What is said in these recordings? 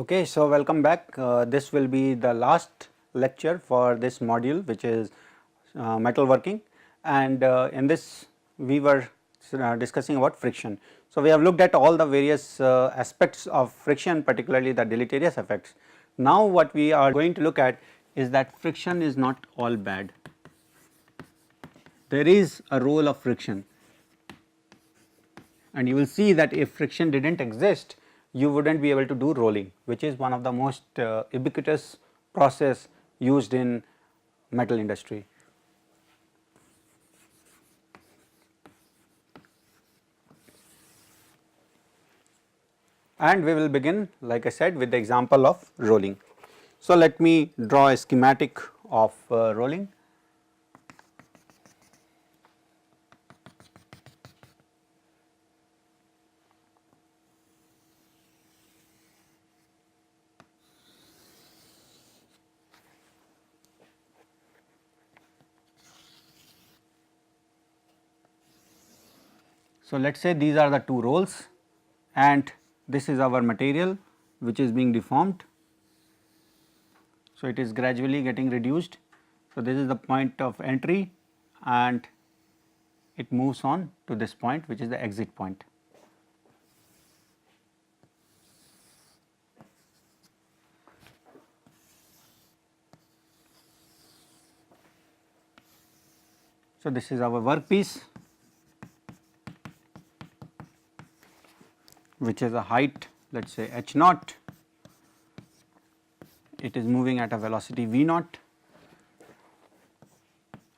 Okay, so welcome back. This will be the last lecture for this module, which is metalworking, and in this we were discussing about friction. So, we have looked at all the various aspects of friction, particularly the deleterious effects. Now, what we are going to look at is that friction is not all bad. There is a role of friction, and you will see that if friction did not exist, you would not be able to do rolling, which is one of the most ubiquitous process used in metal industry. And we will begin, like I said, with the example of rolling. So, let me draw a schematic of rolling. So, let us say these are the two rolls and this is our material which is being deformed. So, it is gradually getting reduced. So, this is the point of entry and it moves on to this point, which is the exit point. So, this is our workpiece, which is a height, let us say h naught. It is moving at a velocity v naught.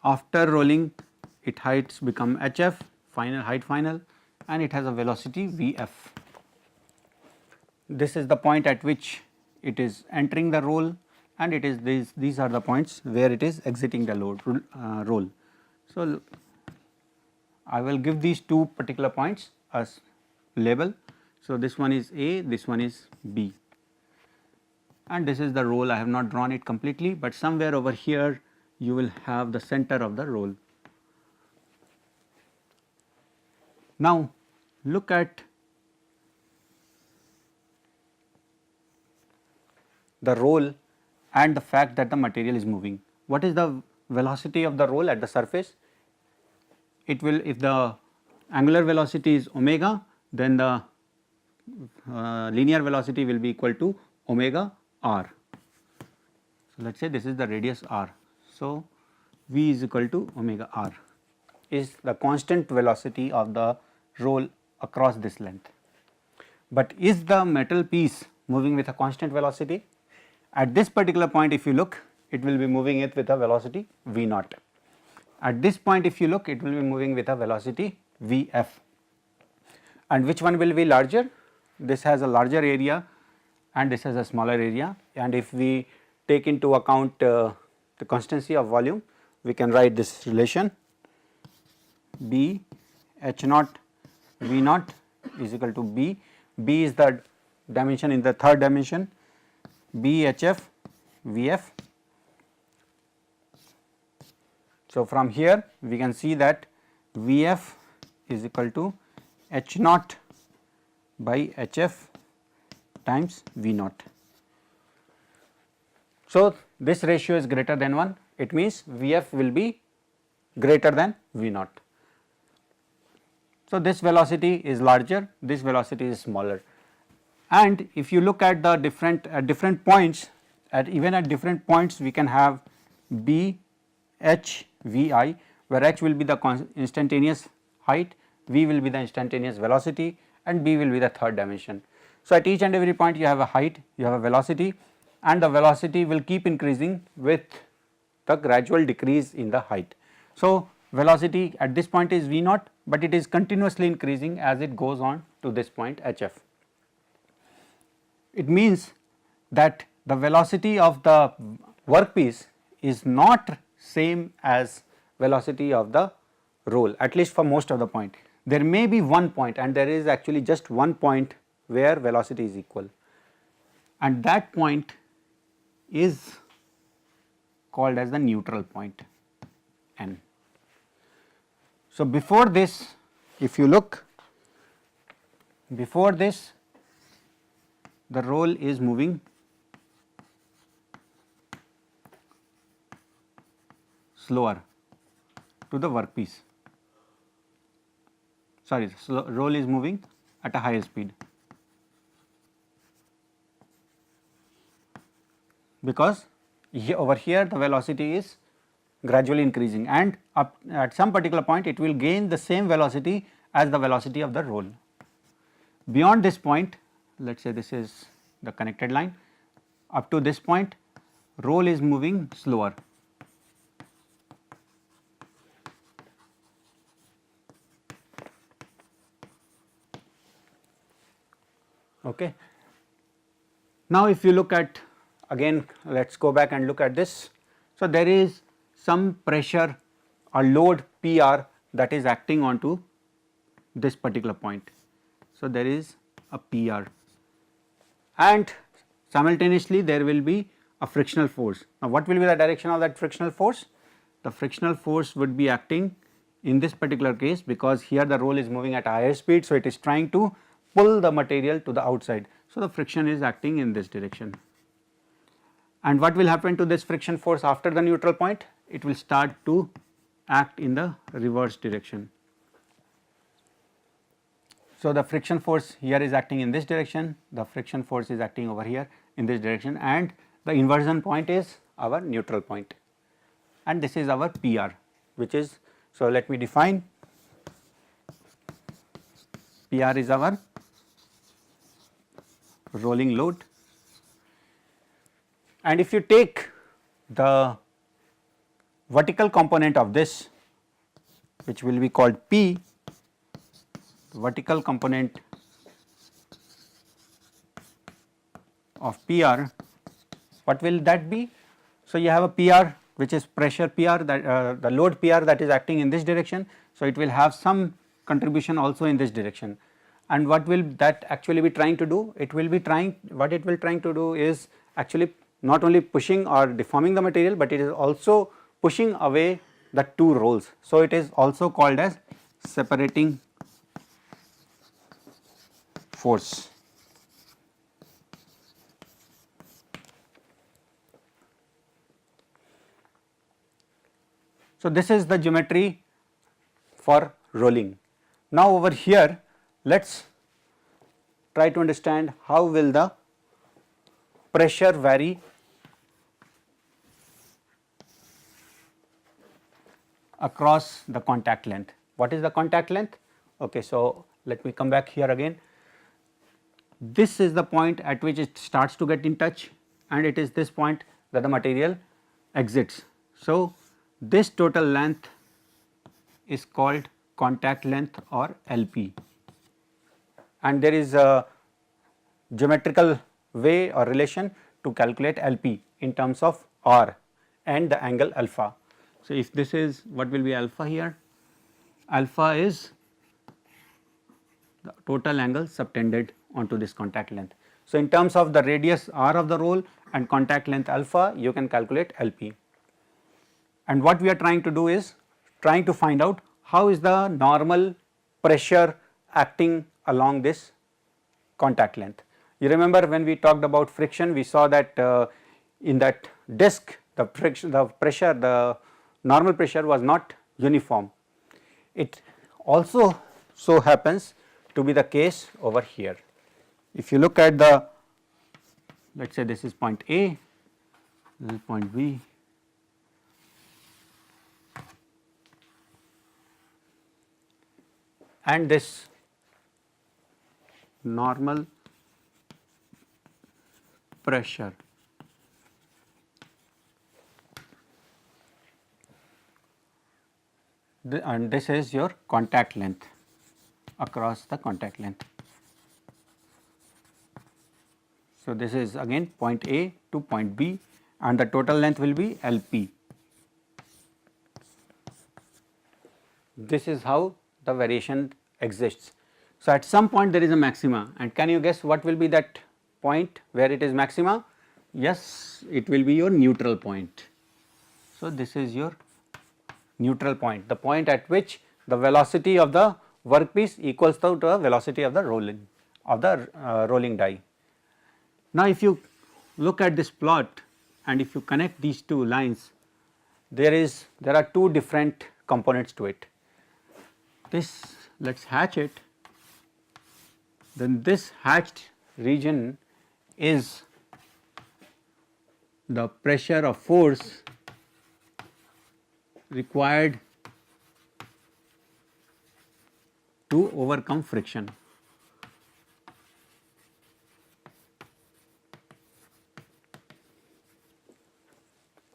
After rolling, its heights become hf, final height final, and it has a velocity vf. This is the point at which it is entering the roll, and it is these are the points where it is exiting the roll. So, I will give these two particular points as label. So, this one is A, this one is B, and this is the roll. I have not drawn it completely, but somewhere over here you will have the center of the roll. Now, look at the roll and the fact that the material is moving. What is the velocity of the roll at the surface? It will, if the angular velocity is omega, then the linear velocity will be equal to omega r. So, let us say this is the radius r. So, v is equal to omega r is the constant velocity of the roll across this length. But is the metal piece moving with a constant velocity? At this particular point, if you look, it will be moving it with a velocity v naught. At this point, if you look, it will be moving with a velocity vf. And which one will be larger? This has a larger area and this has a smaller area, and if we take into account the constancy of volume, we can write this relation B h naught v naught is equal to B. B is the dimension in the third dimension, B hf vf. So, from here we can see that vf is equal to h naught by hf times v naught. So, this ratio is greater than 1, it means vf will be greater than v naught. So, this velocity is larger, this velocity is smaller, and if you look at the different points, even at different points we can have b h v I, where h will be the instantaneous height, v will be the instantaneous velocity, and b will be the third dimension. So, at each and every point you have a height, you have a velocity, and the velocity will keep increasing with the gradual decrease in the height. So, velocity at this point is v naught, but it is continuously increasing as it goes on to this point hf. It means that the velocity of the workpiece is not same as velocity of the roll, at least for most of the point. There may be one point, and there is actually just one point where velocity is equal, and that point is called as the neutral point n. So, before this, if you look, before this the roll is moving slower to the workpiece. Sorry, the roll is moving at a higher speed, because over here the velocity is gradually increasing, and up at some particular point it will gain the same velocity as the velocity of the roll. Beyond this point, let us say this is the connected line, up to this point roll is moving slower. Okay. Now, if you look at, again let us go back and look at this. So, there is some pressure or load PR that is acting onto this particular point. So, there is a PR, and simultaneously there will be a frictional force. Now, what will be the direction of that frictional force? The frictional force would be acting in this particular case, because here the roll is moving at a higher speed. So, it is trying to pull the material to the outside. So, the friction is acting in this direction. And what will happen to this friction force after the neutral point? It will start to act in the reverse direction. So, the friction force here is acting in this direction, the friction force is acting over here in this direction, and the inversion point is our neutral point, and this is our PR, which is, so let me define, PR is our rolling load, and if you take the vertical component of this, which will be called P, vertical component of PR, what will that be? So, you have a PR which is pressure PR, that the load PR that is acting in this direction. So, it will have some contribution also in this direction, and what will that actually be trying to do? It will be trying, what it will trying to do is actually not only pushing or deforming the material, but it is also pushing away the two rolls. So, it is also called as separating force. So, this is the geometry for rolling. Now, over here let us try to understand how will the pressure vary across the contact length. What is the contact length? Okay, so, let me come back here again. This is the point at which it starts to get in touch, and it is this point that the material exits. So, this total length is called contact length or LP, and there is a geometrical way or relation to calculate LP in terms of R and the angle alpha. So, if this is, what will be alpha here? Alpha is the total angle subtended onto this contact length. So, in terms of the radius R of the roll and contact length alpha, you can calculate LP. And what we are trying to do is trying to find out how is the normal pressure acting along this contact length. You remember when we talked about friction, we saw that in that disc the friction, the pressure, the normal pressure was not uniform. It also so happens to be the case over here. If you look at the, let us say this is point A, this is point B, and this normal pressure and this is your contact length across the contact length. So, this is again point A to point B, and the total length will be LP. This is how the variation exists. So, at some point there is a maxima, and can you guess what will be that point where it is maxima? Yes, it will be your neutral point. So, this is your neutral point, the point at which the velocity of the workpiece equals to the velocity of the rolling die. Now, if you look at this plot and if you connect these two lines, there are two different components to it. This, let us hatch it, then this hatched region is the pressure or force required to overcome friction.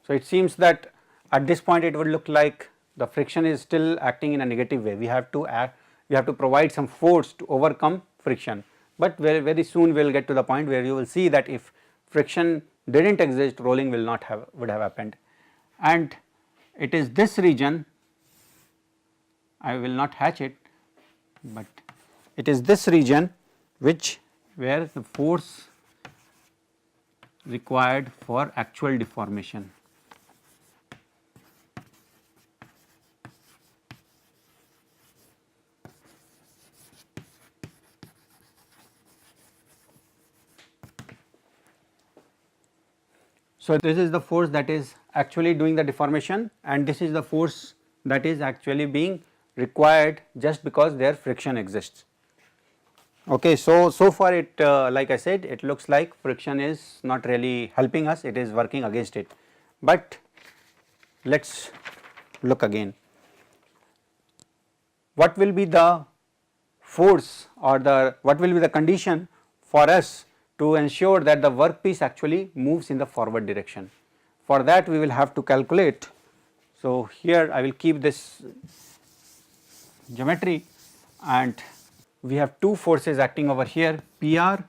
So, it seems that at this point it would look like the friction is still acting in a negative way. We have to provide some force to overcome friction, but very soon we will get to the point where you will see that if friction did not exist, rolling would have happened, and it is this region, I will not hatch it, but it is this region where the force required for actual deformation. So, this is the force that is actually doing the deformation, and this is the force that is actually being required just because their friction exists. Okay, so far it like I said, it looks like friction is not really helping us, it is working against it, but let us look again. What will be the force or what will be the condition for us to ensure that the workpiece actually moves in the forward direction? For that we will have to calculate. So, here I will keep this geometry, and we have two forces acting over here, PR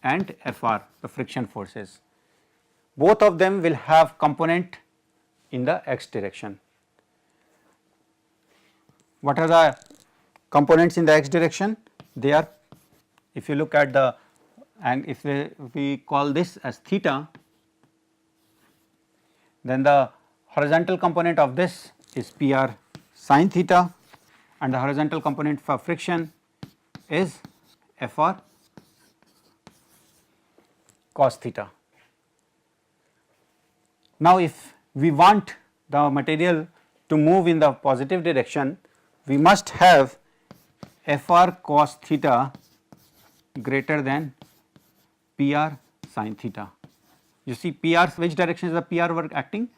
and FR, the friction forces. Both of them will have component in the x direction. What are the components in the x direction? They are, if you look at the, and if we call this as theta, then the horizontal component of this is PR sin theta, and the horizontal component for friction is FR cos theta. Now, if we want the material to move in the positive direction, we must have FR cos theta greater than PR sin theta. You see PR, which direction is the PR work acting?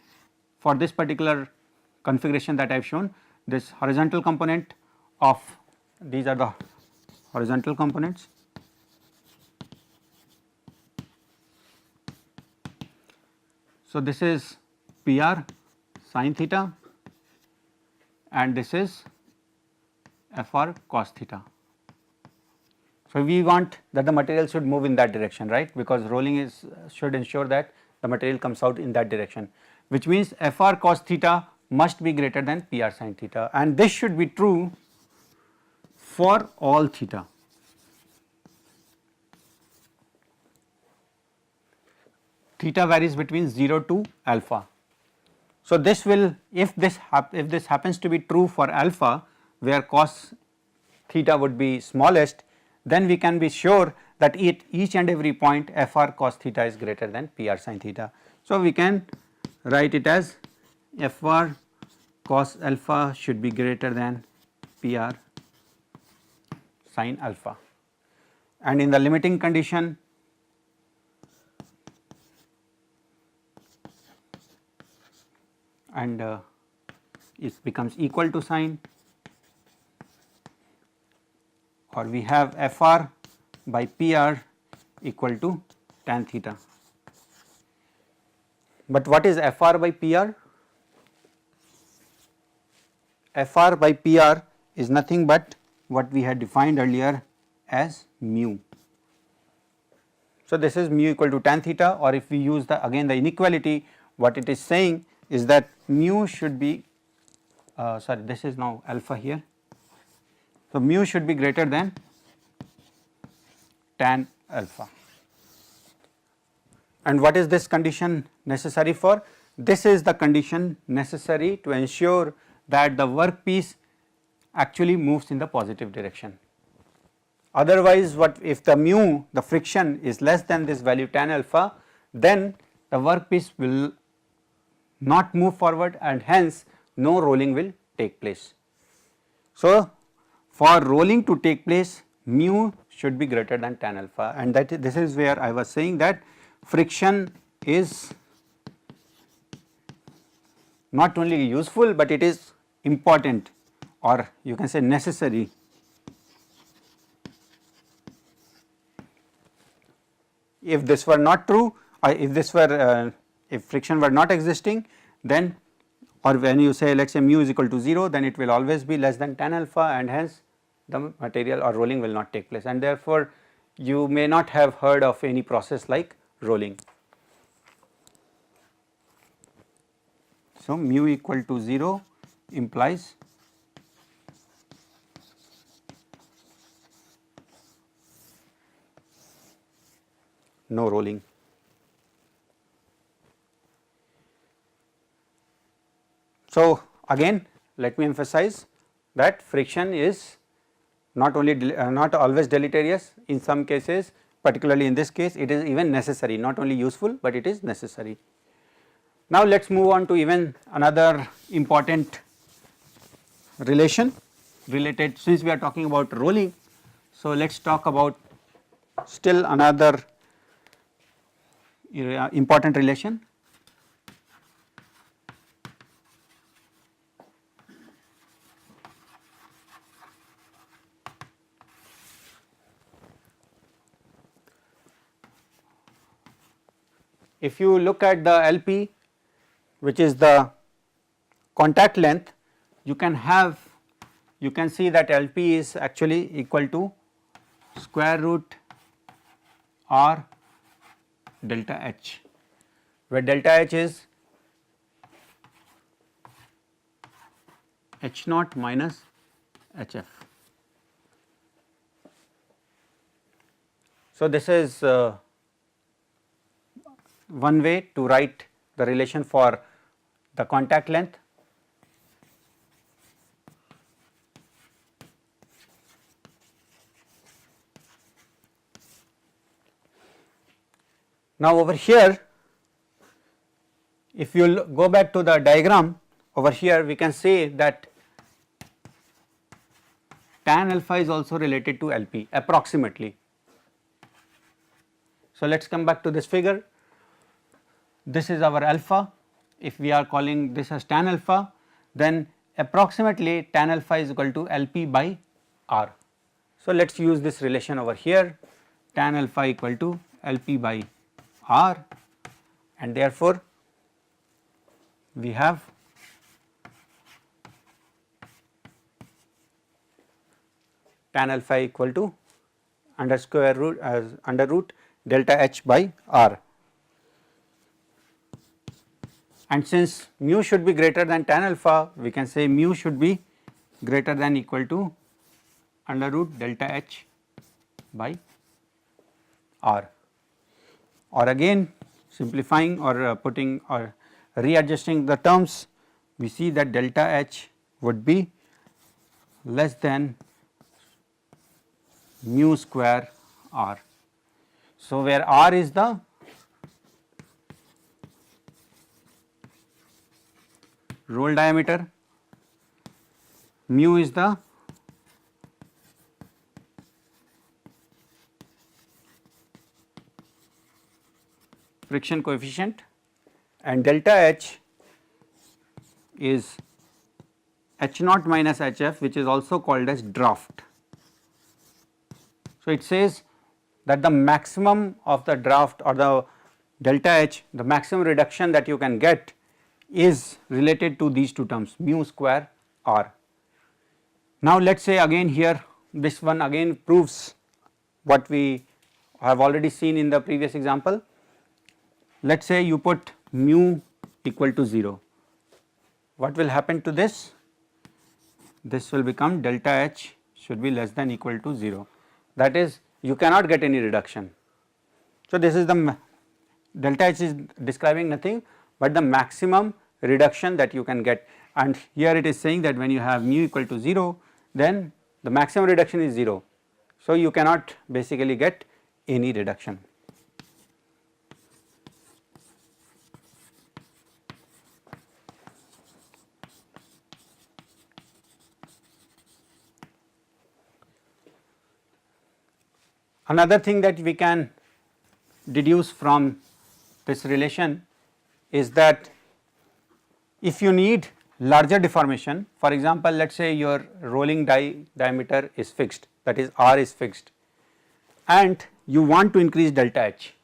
For this particular configuration that I have shown, this horizontal component of, these are the horizontal components. So, this is PR sin theta and this is FR cos theta. So, we want that the material should move in that direction, right, because rolling should ensure that the material comes out in that direction, which means FR cos theta must be greater than PR sin theta, and this should be true for all theta. Theta varies between 0 to alpha. So, this will, if this happens to be true for alpha, where cos theta would be smallest, then we can be sure that each and every point FR cos theta is greater than PR sin theta. So, we can write it as FR cos alpha should be greater than PR sin alpha, and in the limiting condition and it becomes equal to sin, or we have FR by PR equal to tan theta. But what is FR by PR? FR by PR is nothing but what we had defined earlier as mu. So, this is mu equal to tan theta, or if we use again the inequality, what it is saying is that mu should be, sorry, this is now alpha here. So, mu should be greater than tan alpha. And what is this condition necessary for? This is the condition necessary to ensure that the workpiece actually moves in the positive direction. Otherwise, what if the mu, the friction is less than this value tan alpha, then the workpiece will not move forward and hence no rolling will take place. So, for rolling to take place, mu should be greater than tan alpha, and this is where I was saying that friction is not only useful, but it is important, or you can say necessary. If this were not true, or if this were if friction were not existing, then, or when you say let us say mu is equal to 0, then it will always be less than tan alpha, and hence the material or rolling will not take place, and therefore you may not have heard of any process like rolling. So, mu equal to 0 implies no rolling. So, again let me emphasize that friction is not only not always deleterious, in some cases, particularly in this case, it is even necessary, not only useful, but it is necessary. Now, let us move on to even another important relation related, since we are talking about rolling. So, let us talk about still another important relation. If you look at the LP, which is the contact length, you can see that LP is actually equal to square root R delta H, where delta H is H naught minus HF. So, this is one way to write the relation for the contact length. Now, over here, if you go back to the diagram, over here we can say that tan alpha is also related to LP approximately. So, let us come back to this figure. This is our alpha. If we are calling this as tan alpha, then approximately tan alpha is equal to LP by R. So, let us use this relation over here, tan alpha equal to LP by R, and therefore, we have tan alpha equal to under root delta H by R. And since mu should be greater than tan alpha, we can say mu should be greater than equal to under root delta H by R. Or again simplifying or putting or readjusting the terms, we see that delta H would be less than mu square R. So, where R is the roll diameter, mu is the friction coefficient, and delta H is H naught minus HF, which is also called as draft. So, it says that the maximum of the draft or the delta H, the maximum reduction that you can get is related to these two terms mu square R. Now, let us say again here, this one again proves what we have already seen in the previous example. Let us say you put mu equal to 0, what will happen to this? This will become delta H should be less than equal to 0, that is you cannot get any reduction. So, this is the delta H is describing nothing but the maximum reduction that you can get, and here it is saying that when you have mu equal to 0, then the maximum reduction is 0. So, you cannot basically get any reduction. Another thing that we can deduce from this relation is that if you need larger deformation, for example, let us say your rolling diameter is fixed, that is R is fixed, and you want to increase delta H.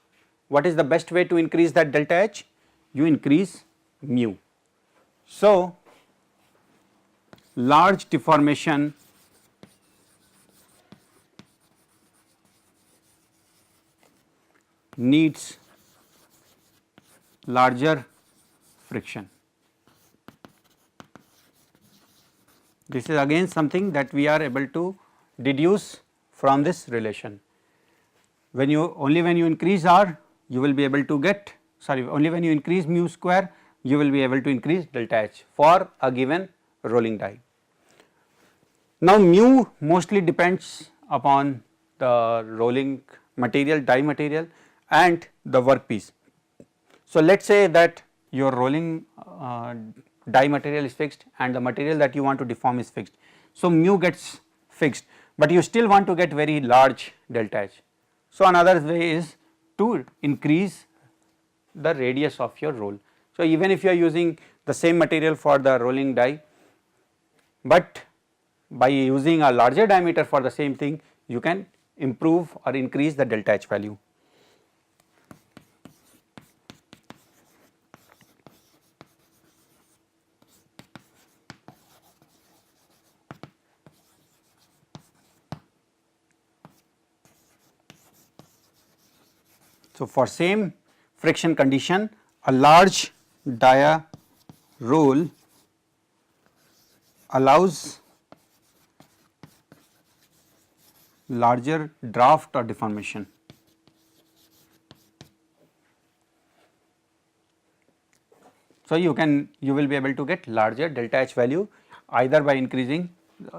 What is the best way to increase that delta H? You increase mu. So, large deformation needs larger friction. This is again something that we are able to deduce from this relation. When you only when you increase R, you will be able to get, sorry, only when you increase mu square, you will be able to increase delta H for a given rolling die. Now, mu mostly depends upon the rolling material, die material, and the workpiece. So, let us say that your rolling die material is fixed and the material that you want to deform is fixed. So, mu gets fixed, but you still want to get very large delta H. So, another way is to increase the radius of your roll. So, even if you are using the same material for the rolling die, but by using a larger diameter for the same thing, you can improve or increase the delta H value. So, for same friction condition, a large dia roll allows larger draft or deformation. So, you will be able to get larger delta H value either by increasing,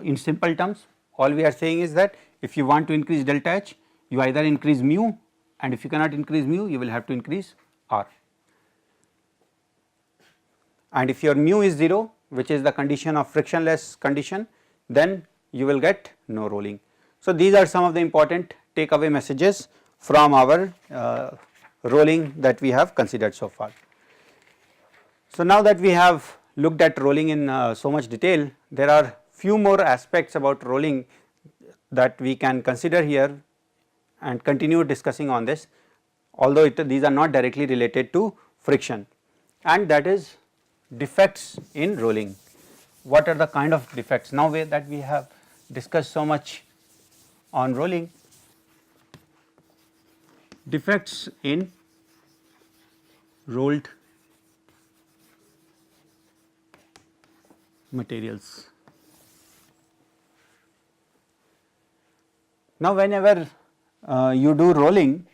in simple terms all we are saying is that if you want to increase delta H, you either increase mu, and if you cannot increase mu, you will have to increase R. And if your mu is 0, which is the condition of frictionless condition, then you will get no rolling. So, these are some of the important takeaway messages from our rolling that we have considered so far. So, now that we have looked at rolling in so much detail, there are few more aspects about rolling that we can consider here and continue discussing on this, although these are not directly related to friction, and that is defects in rolling. What are the kind of defects? Now that we have discussed so much on rolling, defects in rolled materials. Now, whenever you do rolling,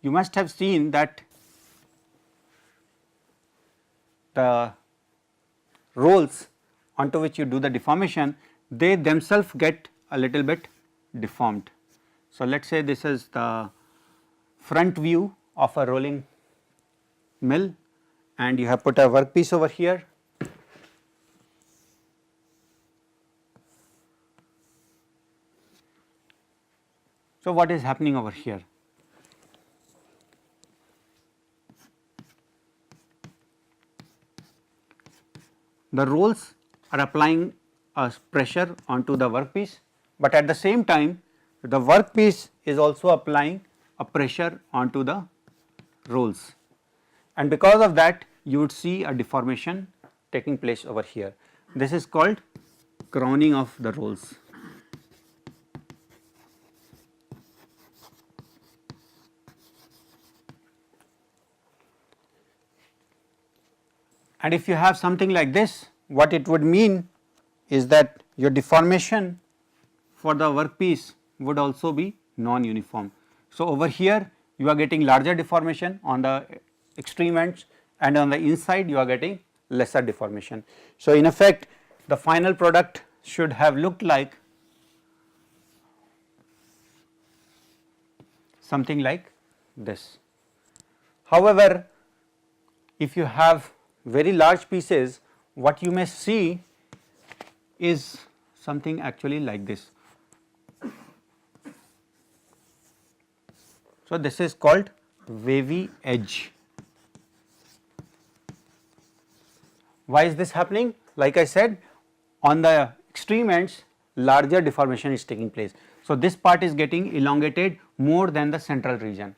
you must have seen that the rolls onto which you do the deformation, they themselves get a little bit deformed. So, let us say this is the front view of a rolling mill and you have put a workpiece over here. So, what is happening over here? The rolls are applying a pressure onto the workpiece, but at the same time the workpiece is also applying a pressure onto the rolls, and because of that you would see a deformation taking place over here. This is called crowning of the rolls. And if you have something like this, what it would mean is that your deformation for the workpiece would also be non-uniform. So, over here you are getting larger deformation on the extreme ends, and on the inside you are getting lesser deformation. So, in effect the final product should have looked like something like this. However, if you have very large pieces, what you may see is something actually like this. So, this is called wavy edge. Why is this happening? Like I said, on the extreme ends larger deformation is taking place. So, this part is getting elongated more than the central region,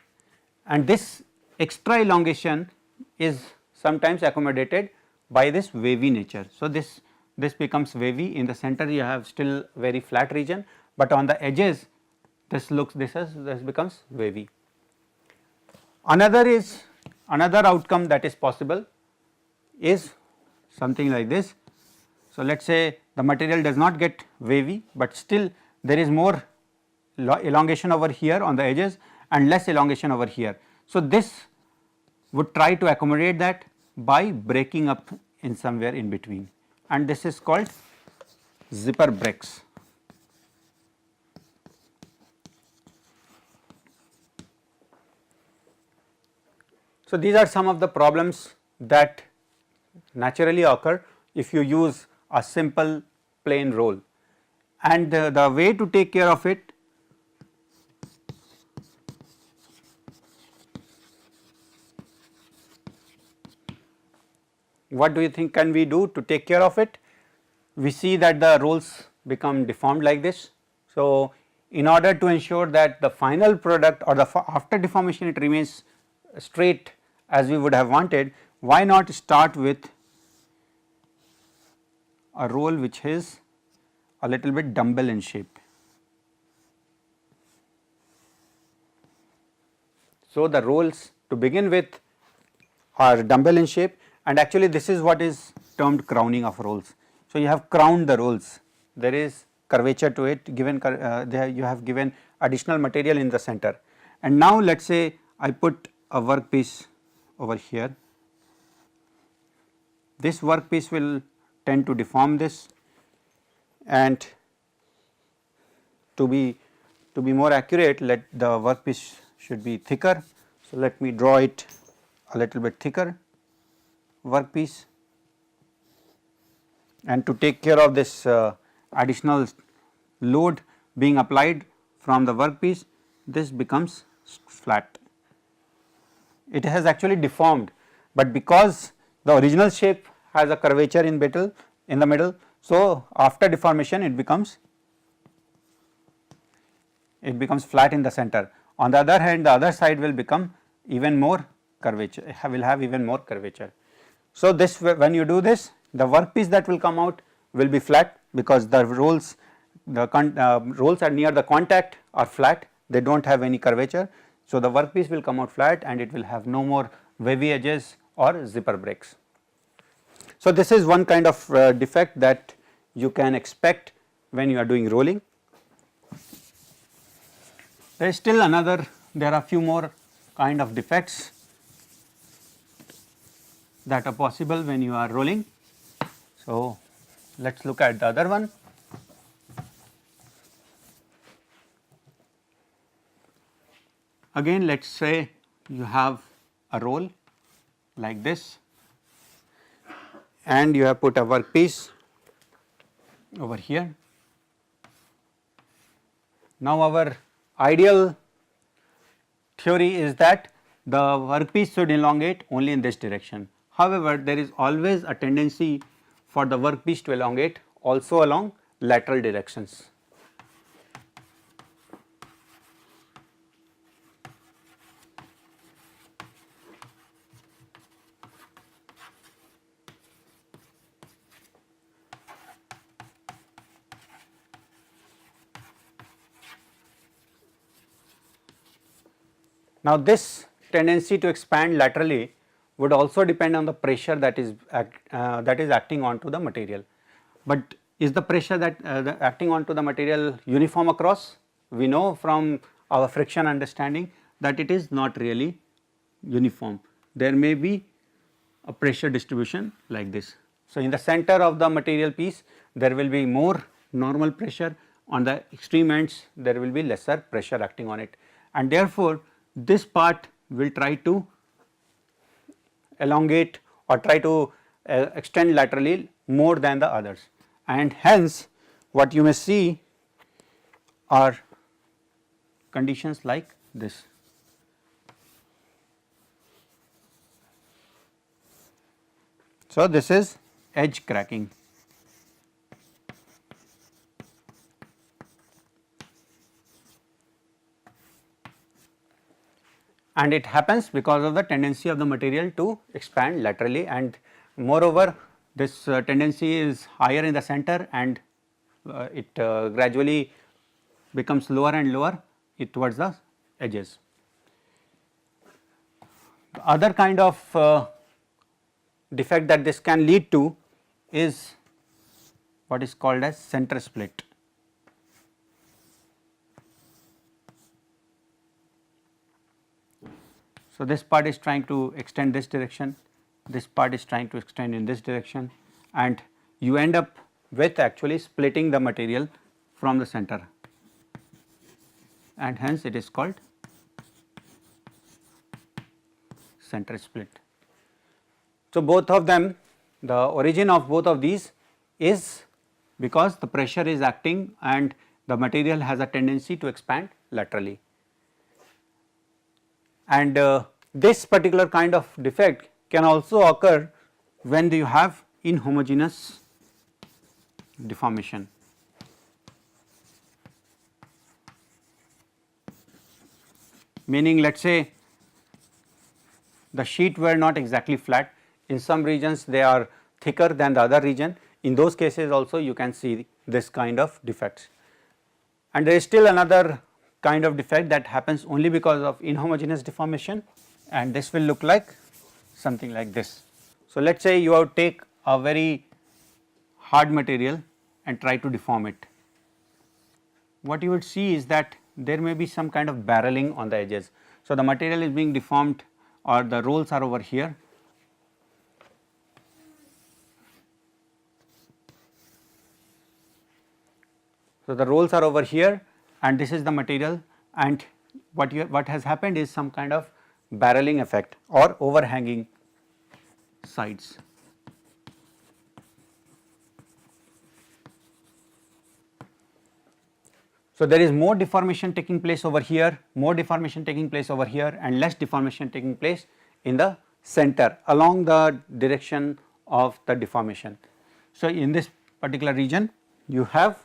and this extra elongation is sometimes accommodated by this wavy nature. So, this becomes wavy. In the center you have still very flat region, but on the edges this becomes wavy. Another outcome that is possible is something like this. So, let us say the material does not get wavy, but still there is more elongation over here on the edges and less elongation over here. So, this would try to accommodate that by breaking up in somewhere in between, and this is called zipper breaks. So, these are some of the problems that naturally occur if you use a simple plain roll, and the way to take care of it what do you think can we do to take care of it? We see that the rolls become deformed like this. So, in order to ensure that the final product or the after deformation it remains straight as we would have wanted, why not start with a roll which is a little bit dumbbell in shape. So, the rolls to begin with are dumbbell in shape, and actually this is what is termed crowning of rolls. So, you have crowned the rolls, there is curvature to it, given you have given additional material in the center, and now let us say I put a workpiece over here. This workpiece will tend to deform this, and to be more accurate, let the workpiece should be thicker. So, let me draw it a little bit thicker workpiece, and to take care of this additional load being applied from the workpiece, this becomes flat. It has actually deformed, but because the original shape has a curvature in the middle, so after deformation it becomes flat in the center. On the other hand, the other side will become even more curvature, will have even more curvature. So, this when you do this, the workpiece that will come out will be flat, because the rolls are near the contact are flat, they do not have any curvature. So, the workpiece will come out flat and it will have no more wavy edges or zipper breaks. So, this is one kind of defect that you can expect when you are doing rolling. There is still there are few more kind of defects that are possible when you are rolling. So, let us look at the other one. Again, let us say you have a roll like this, and you have put a workpiece over here. Now, our ideal theory is that the workpiece should elongate only in this direction. However, there is always a tendency for the workpiece to elongate also along lateral directions. Now, this tendency to expand laterally would also depend on the pressure that is acting onto the material. But is the pressure that acting onto the material uniform across? We know from our friction understanding that it is not really uniform. There may be a pressure distribution like this. So, in the center of the material piece there will be more normal pressure, on the extreme ends there will be lesser pressure acting on it, and therefore, this part will try to elongate or try to extend laterally more than the others, and hence what you may see are conditions like this. So, this is edge cracking. And it happens because of the tendency of the material to expand laterally, and moreover this tendency is higher in the center, and it gradually becomes lower and lower towards the edges. The other kind of defect that this can lead to is what is called as center split. So, this part is trying to extend this direction, this part is trying to extend in this direction, and you end up with actually splitting the material from the center, and hence it is called center split. So, both of them, the origin of both of these is because the pressure is acting and the material has a tendency to expand laterally. And this particular kind of defect can also occur when you have inhomogeneous deformation. Meaning, let us say the sheet were not exactly flat, in some regions they are thicker than the other region. In those cases also you can see this kind of defects. And there is still another kind of defect that happens only because of inhomogeneous deformation, and this will look like something like this. So, let us say you have to take a very hard material and try to deform it. What you would see is that there may be some kind of barreling on the edges. So, the material is being deformed, or the rolls are over here. So, the rolls are over here and this is the material, and what has happened is some kind of barreling effect or overhanging sides. So, there is more deformation taking place over here, more deformation taking place over here, and less deformation taking place in the center along the direction of the deformation. So, in this particular region you have,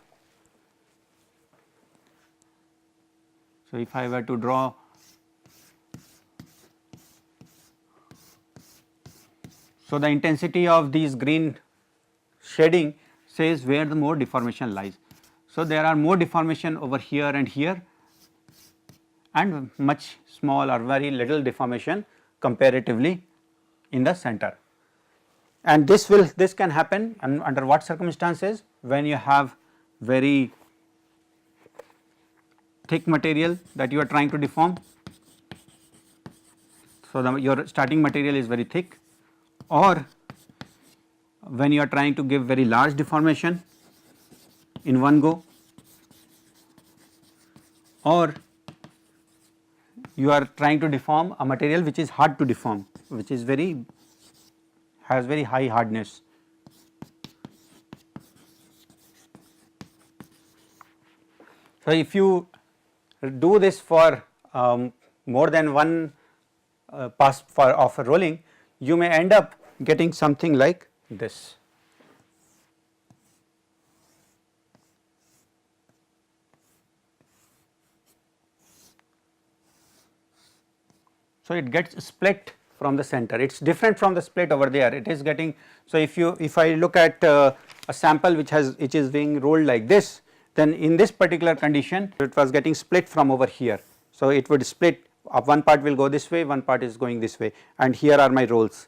so if I were to draw, so the intensity of these green shading says where the more deformation lies. So, there are more deformation over here and here, and much small or very little deformation comparatively in the center. And this can happen under what circumstances? When you have very thick material that you are trying to deform. So, your starting material is very thick, or when you are trying to give very large deformation in one go, or you are trying to deform a material which is hard to deform, which is has very high hardness. So, if you do this for more than one pass of a rolling, you may end up getting something like this. So, it gets split from the center, it is different from the split over there, it is getting. So, if I look at a sample which is being rolled like this, then in this particular condition it was getting split from over here. So, it would split, one part will go this way, one part is going this way, and here are my rolls.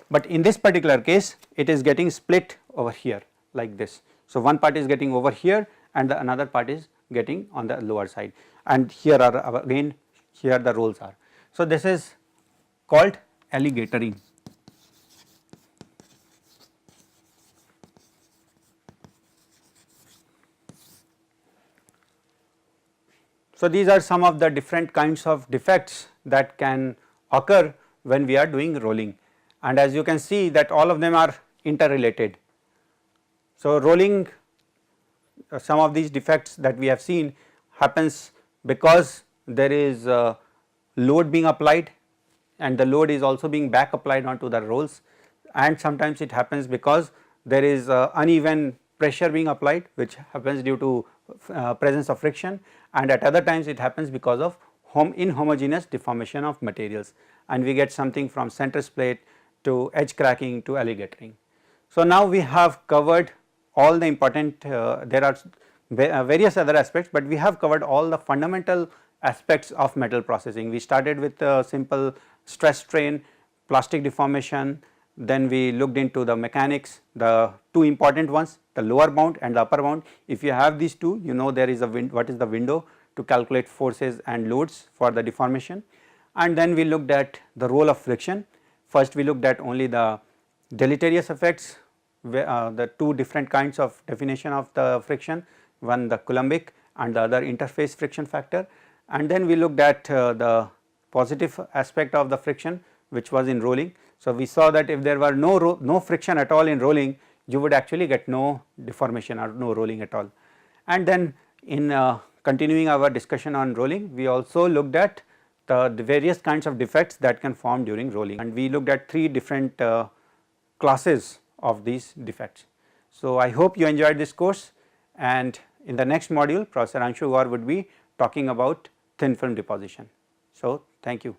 But in this particular case it is getting split over here like this. So, one part is getting over here and the another part is getting on the lower side, and here are again, here the rolls are. So, this is called alligatoring. So, these are some of the different kinds of defects that can occur when we are doing rolling, and as you can see that all of them are interrelated. So, rolling, some of these defects that we have seen happens because there is load being applied and the load is also being back applied onto the rolls, and sometimes it happens because there is uneven pressure being applied, which happens due to presence of friction, and at other times it happens because of inhomogeneous deformation of materials, and we get something from center split to edge cracking to alligatoring. So, now we have covered all the important, there are various other aspects, but we have covered all the fundamental aspects of metal processing. We started with simple stress strain, plastic deformation, then we looked into the mechanics, the two important ones, the lower bound and the upper bound. If you have these two, you know there is a what is the window to calculate forces and loads for the deformation. And then we looked at the role of friction. First we looked at only the deleterious effects, the two different kinds of definition of the friction, one the Coulombic and the other interface friction factor, and then we looked at the positive aspect of the friction, which was in rolling. So, we saw that if there were no friction at all in rolling, you would actually get no deformation or no rolling at all. And then in continuing our discussion on rolling, we also looked at the various kinds of defects that can form during rolling, and we looked at three different classes of these defects. So, I hope you enjoyed this course, and in the next module Professor Anshu Gaur would be talking about thin film deposition. So, thank you.